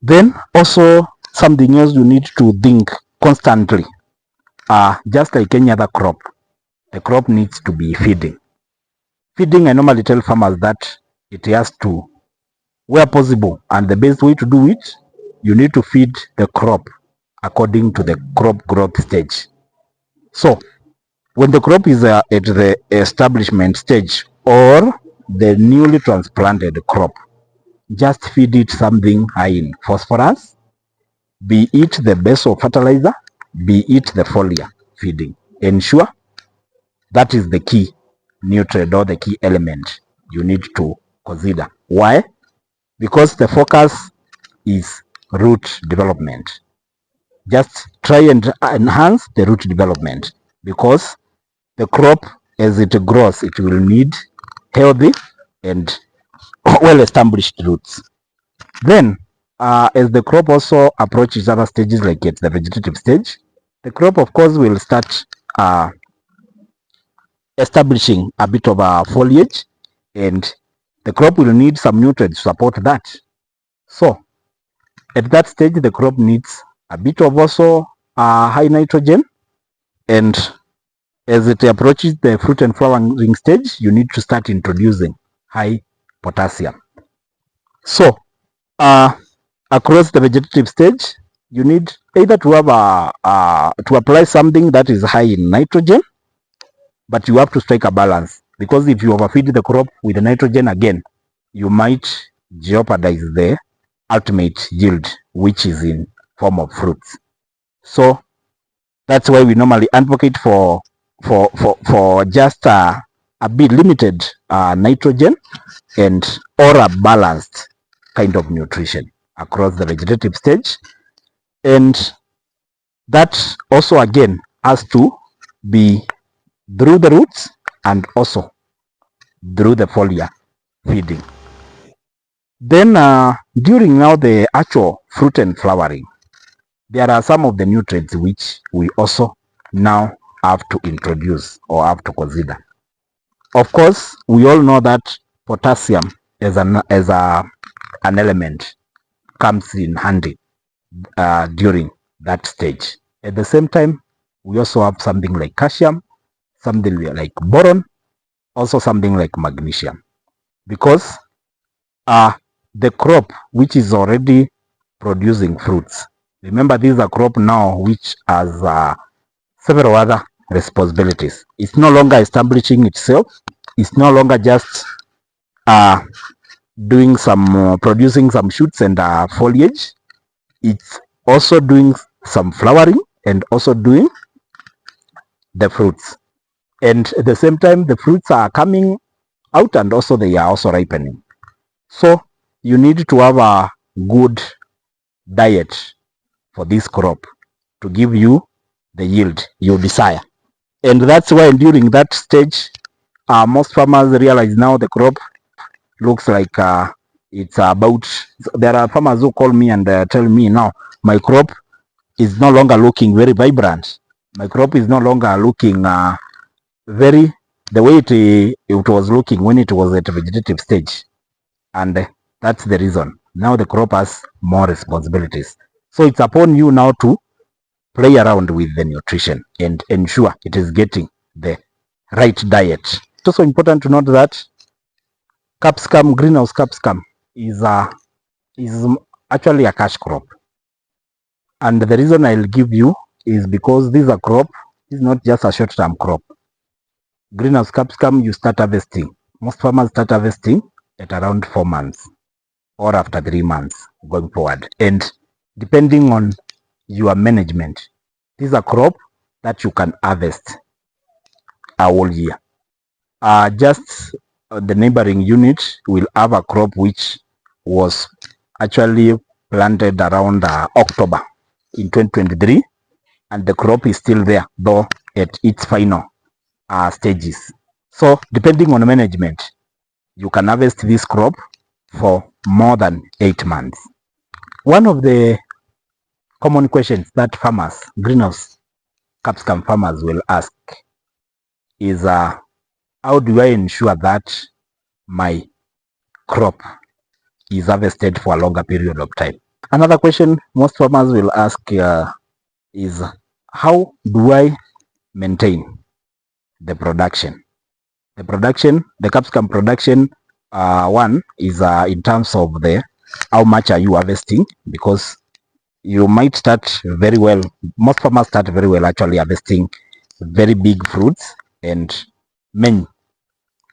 Then also something else you need to think constantly, just like any other crop, the crop needs to be feeding. Feeding, I normally tell farmers that it has to, where possible, and the best way to do it, you need to feed the crop according to the crop growth stage. So when the crop is at the establishment stage or the newly transplanted crop, just feed it something high in phosphorus, be it the basal fertilizer, be it the foliar feeding. Ensure that is the key nutrient or the key element you need to consider. Why? Because the focus is root development. Just try and enhance the root development, because the crop, as it grows, it will need healthy and well established roots. Then as the crop also approaches other stages, like at the vegetative stage, the crop of course will start establishing a bit of a foliage, and the crop will need some nutrients to support that. So at that stage, the crop needs a bit of also high nitrogen, and as it approaches the fruit and flowering stage, you need to start introducing high potassium. So across the vegetative stage, you need either to have to apply something that is high in nitrogen, but you have to strike a balance, because if you overfeed the crop with the nitrogen again, you might jeopardize the ultimate yield, which is in form of fruits. So that's why we normally advocate for just a bit limited nitrogen and or a balanced kind of nutrition across the vegetative stage. And that also again has to be through the roots and also through the foliar feeding. Then during now the actual fruit and flowering, there are some of the nutrients which we also now have to introduce or have to consider. Of course, we all know that potassium as an element comes in handy during that stage. At the same time, we also have something like calcium, something like boron, also something like magnesium, because the crop which is already producing fruits, remember these are crop now which has several other responsibilities. It's no longer establishing itself. It's no longer just doing some producing some shoots and foliage. It's also doing some flowering and also doing the fruits. And at the same time, the fruits are coming out and also they are also ripening. So you need to have a good diet for this crop to give you the yield you desire. And that's why during that stage, most farmers realize now the crop looks like it's about, there are farmers who call me and tell me now my crop is no longer looking very vibrant. My crop is no longer looking very the way it was looking when it was at the vegetative stage. And that's the reason. Now the crop has more responsibilities. So it's upon you now to play around with the nutrition and ensure it is getting the right diet. It's also important to note that capsicum, greenhouse capsicum, is actually a cash crop. And the reason I'll give you is because this is a crop, it's not just a short-term crop. Greenhouse capsicum, you start harvesting. Most farmers start harvesting at around 4 months or after 3 months going forward. And depending on your management, this is a crop that you can harvest a whole year. Just the neighboring unit will have a crop which was actually planted around October in 2023, and the crop is still there, though at its final stages. So depending on management, you can harvest this crop for more than 8 months. One of the common questions that farmers, greenhouse capsicum farmers, will ask is how do I ensure that my crop is harvested for a longer period of time? Another question most farmers will ask is, how do I maintain the production? The capsicum production, one is in terms of the how much are you harvesting, because you might start very well. Most farmers start very well actually harvesting very big fruits and many.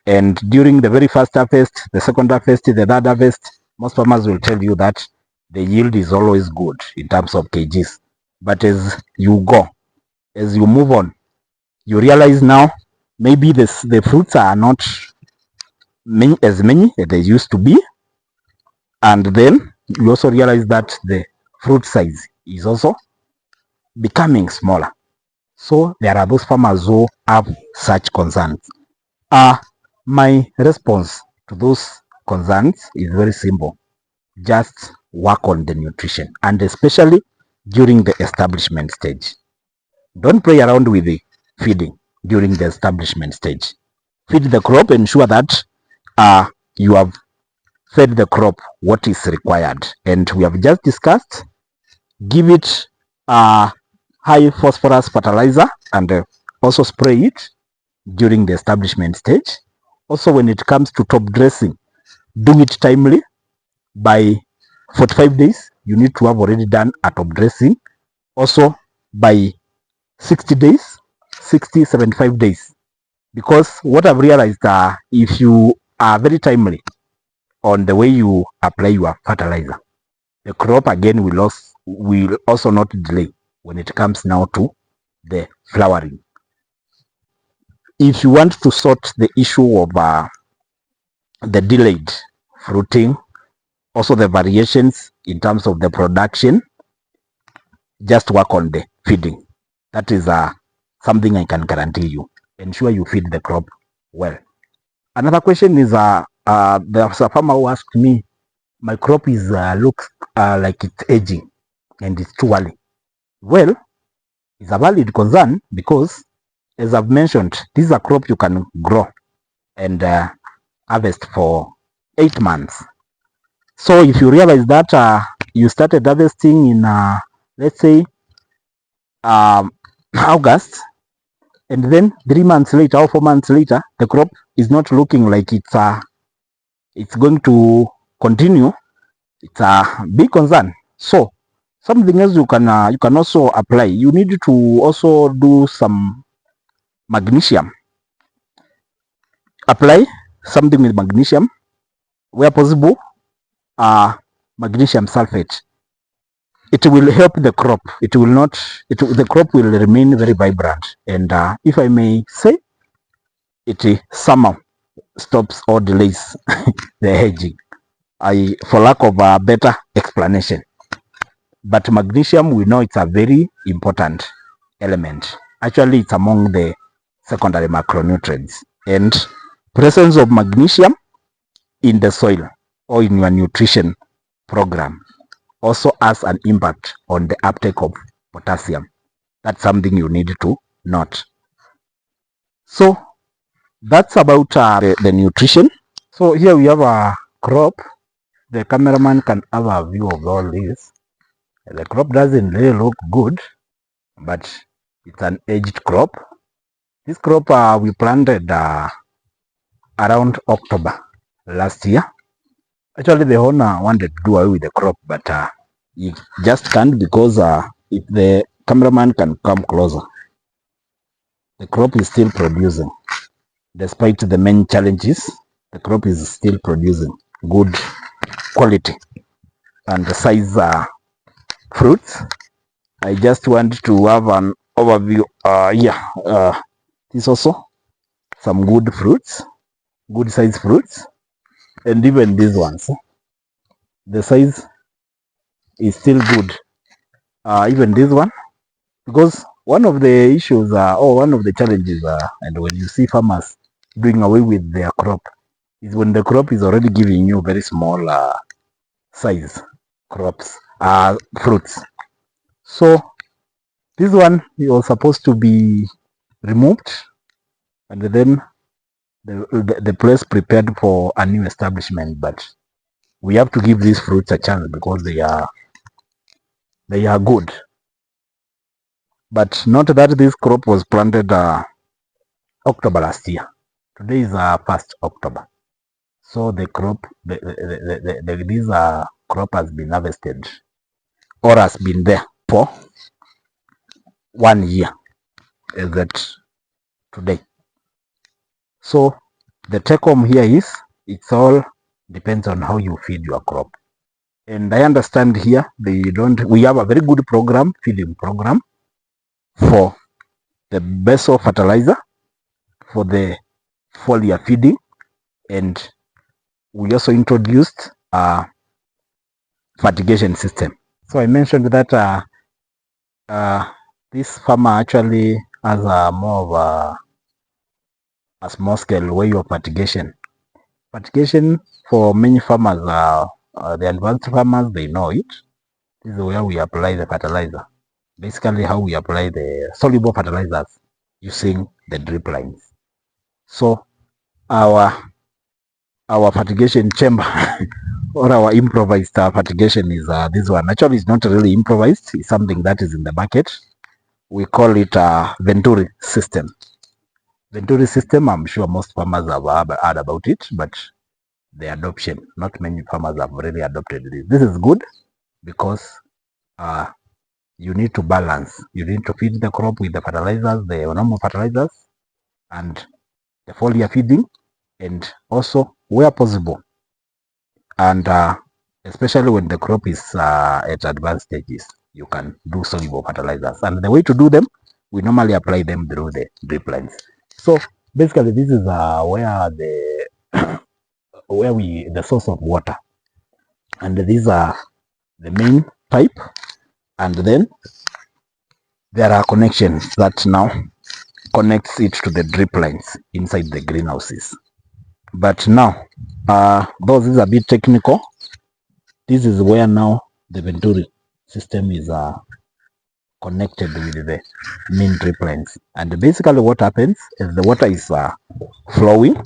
And during the very first harvest, the second harvest, the third harvest, most farmers will tell you that the yield is always good in terms of kgs. But as you go, as you move on, you realize now maybe the fruits are not as many as they used to be. And then you also realize that the fruit size is also becoming smaller. So there are those farmers who have such concerns. My response to those concerns is very simple. Just work on the nutrition, and especially during the establishment stage. Don't play around with the feeding during the establishment stage. Feed the crop, ensure that you have fed the crop what is required. And we have just discussed, give it high phosphorus fertilizer, and also spray it during the establishment stage. Also, when it comes to top dressing, do it timely. By 45 days, you need to have already done a top dressing. Also, by 60 days, 75 days. Because what I've realized, if you are very timely on the way you apply your fertilizer, the crop again will also not delay when it comes now to the flowering. If you want to sort the issue of the delayed fruiting, also the variations in terms of the production, just work on the feeding. That is something I can guarantee you. Ensure you feed the crop well. Another question is, there's a farmer who asked me, my crop is looks like it's aging and it's too early. Well, it's a valid concern, because as I've mentioned, this is a crop you can grow and harvest for 8 months. So if you realize that you started harvesting in let's say August, and then 3 months later or 4 months later, the crop is not looking like it's going to continue, it's a big concern. So something else you can also apply. You need to also do some magnesium. Apply something with magnesium where possible. Magnesium sulfate. It will help the crop. The crop will remain very vibrant, and if I may say, it somehow stops or delays the hedging. For lack of a better explanation. But magnesium, we know it's a very important element. Actually, it's among the secondary macronutrients, and presence of magnesium in the soil or in your nutrition program also has an impact on the uptake of potassium. That's something you need to note. So that's about the nutrition. So here we have a crop. The cameraman can have a view of all this. The crop doesn't really look good, but it's an aged crop. This crop we planted around October last year. Actually, the owner wanted to do away with the crop, but he just can't, because if the cameraman can come closer, the crop is still producing. Despite the many challenges, the crop is still producing good quality and the size fruits. I just want to have an overview. This also some good fruits, good size fruits, and even these ones, the size is still good. Even this one, because one of the issues or one of the challenges, and when you see farmers doing away with their crop, is when the crop is already giving you very small size fruits. So this one was supposed to be removed, and then the place prepared for a new establishment. But we have to give these fruits a chance, because they are they are good. But not that this crop was planted October last year. Today is 1st October. So the crop, this crop has been harvested or has been there for 1 year. Is that today? So the take home here is it's all depends on how you feed your crop. And I understand here we have a very good program, feeding program for the basal fertilizer for the foliar feeding, and we also introduced a fertigation system. So I mentioned that this farmer actually has a more of a small scale way of fertigation. Fertigation for many farmers, the advanced farmers, they know it. This is where we apply the fertilizer. Basically, how we apply the soluble fertilizers using the drip lines. So our fertigation chamber or our improvised fertigation is this one. Actually, it's not really improvised. It's something that is in the market. We call it a Venturi system. Venturi system, I'm sure most farmers have heard about it, but the adoption, not many farmers have really adopted this. This is good because you need to balance. You need to feed the crop with the fertilizers, the normal fertilizers, and the foliar feeding, and also where possible, and especially when the crop is at advanced stages, you can do soluble fertilizers. And the way to do them, we normally apply them through the drip lines. So basically, this is where the source of water, and these are the main pipe, and then there are connections that now connects it to the drip lines inside the greenhouses. But now, though this is a bit technical, this is where now the Venturi system is connected with the main drip lines. And basically what happens is the water is flowing.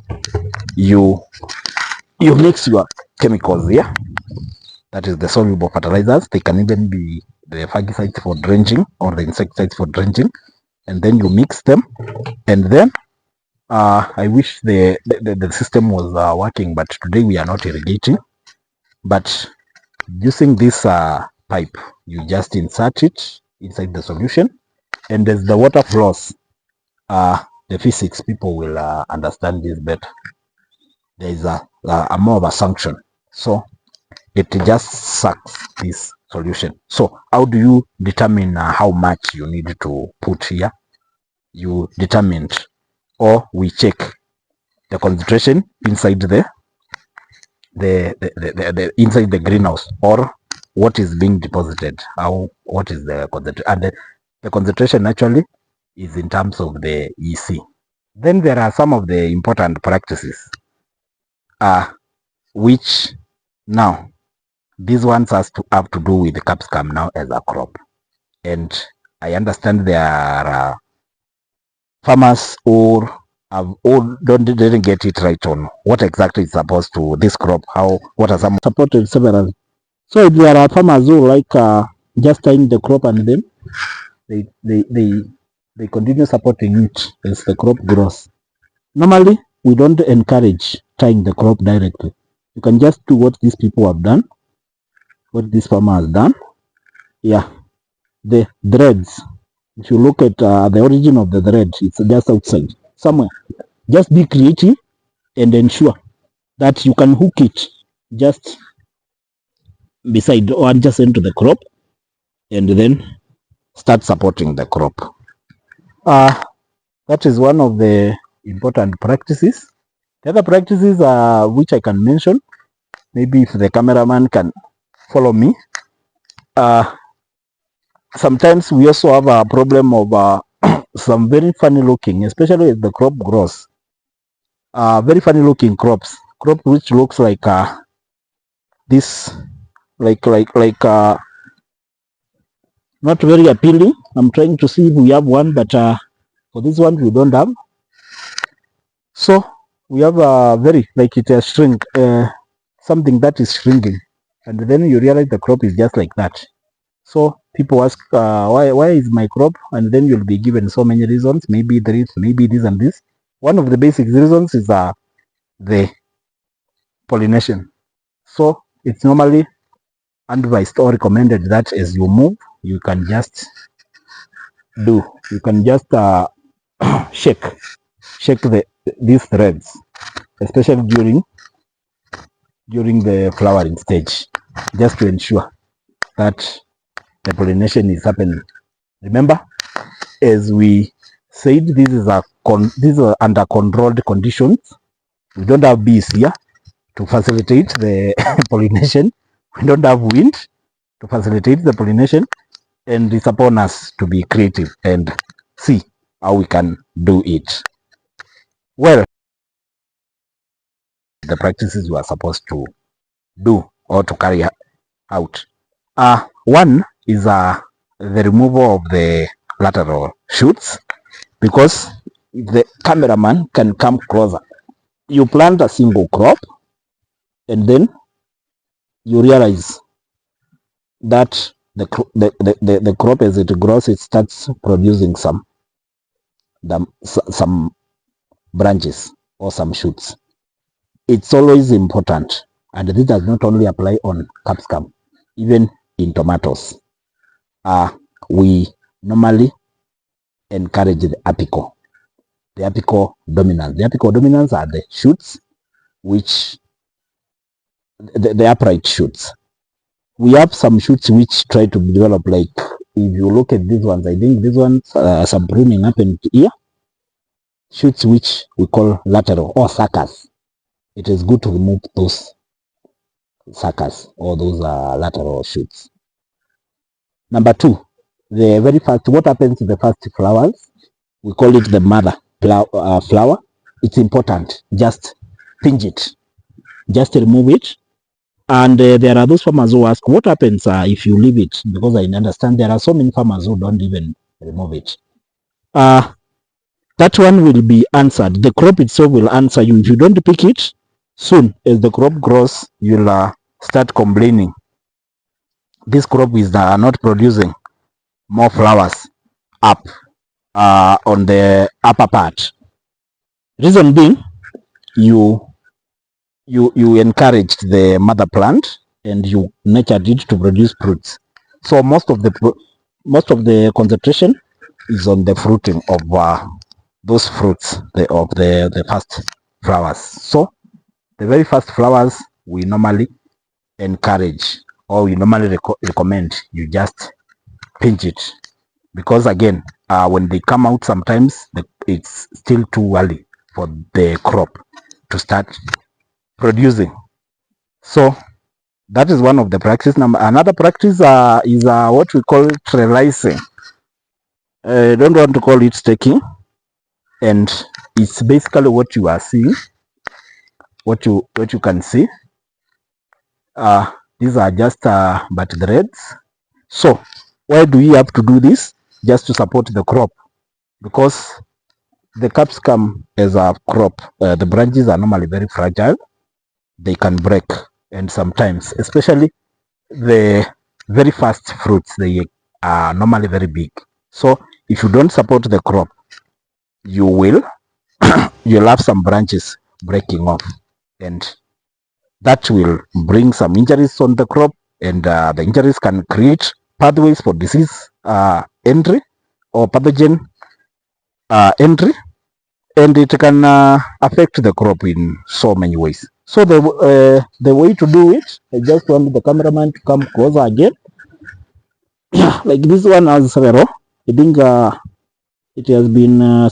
You mix your chemicals here. That is the soluble fertilizers. They can even be the fungicides for drenching or the insecticides for drenching. And then you mix them. And then I wish the system was working, but today we are not irrigating. But using this pipe, you just insert it inside the solution, and as the water flows, the physics people will understand this better. There is a more of a sanction, so it just sucks this solution. So how do you determine how much you need to put here? You determine, or we check the concentration inside the inside the greenhouse, or what is being deposited, what is the concentration, and the concentration actually is in terms of the EC. Then there are some of the important practices which now these ones have to do with the capsicum now as a crop. And I understand there are farmers who didn't get it right on what exactly is supposed to this crop, what are some supported several. So there are farmers who like just tying the crop, and then they continue supporting it as the crop grows. Normally, we don't encourage tying the crop directly. You can just do what these people have done, what this farmer has done. Yeah, the threads. If you look at the origin of the thread, it's just outside somewhere. Just be creative and ensure that you can hook it just beside or adjacent to the crop, and then start supporting the crop. That is one of the important practices. The other practices which I can mention, maybe if the cameraman can follow me. Sometimes we also have a problem of some very funny looking, especially as the crop grows. Very funny looking crop which looks like this, like not very appealing. I'm trying to see if we have one, but for this one we don't have. So we have a very, like it has shrink, something that is shrinking, and then you realize the crop is just like that. So people ask why is my crop, and then you'll be given so many reasons, maybe this, maybe this and this. One of the basic reasons is the pollination. So it's normally advised or recommended that as you move, you can just shake these threads, especially during the flowering stage, just to ensure that the pollination is happening. Remember, as we said, these are under controlled conditions. We don't have bees here to facilitate the pollination. We don't have wind to facilitate the pollination, and it's upon us to be creative and see how we can do it. Well, the practices you are supposed to do or to carry out. One is the removal of the lateral shoots, because the cameraman can come closer. You plant a single crop and then you realize that the crop, as it grows, it starts producing some branches or some shoots. It's always important, and this does not only apply on capsicum, even in tomatoes. We normally encourage the apical dominance. The apical dominance are the shoots, which the upright shoots. We have some shoots which try to develop, like if you look at these ones, I think these ones, some pruning happened here. Shoots which we call lateral or suckers. It is good to remove those suckers or those lateral shoots. Number two, the very first, what happens to the first flowers? We call it the mother flower. It's important. Just pinch it. Just remove it. And there are those farmers who ask, what happens if you leave it? Because I understand there are so many farmers who don't even remove it. That one will be answered. The crop itself will answer you. If you don't pick it, soon as the crop grows, you'll start complaining. This crop is not producing more flowers up on the upper part. Reason being, you encouraged the mother plant and you nurtured it to produce fruits. So most of the concentration is on the fruiting of those fruits, of the first flowers. So the very first flowers we normally encourage, or we normally recommend you just pinch it, because again, when they come out, sometimes it's still too early for the crop to start producing. So that is one of the practice. Another practice is what we call trellising. I don't want to call it staking, and it's basically what you are seeing, what you can see. These are just but threads. So why do we have to do this? Just to support the crop, because the capsicum as a crop, the branches are normally very fragile. They can break, and sometimes, especially the very first fruits, they are normally very big. So if you don't support the crop, you'll have some branches breaking off, and that will bring some injuries on the crop, and the injuries can create pathways for disease entry or pathogen entry, and it can affect the crop in so many ways. So the way to do it, I just want the cameraman to come closer again. Like this one has several. I think it has been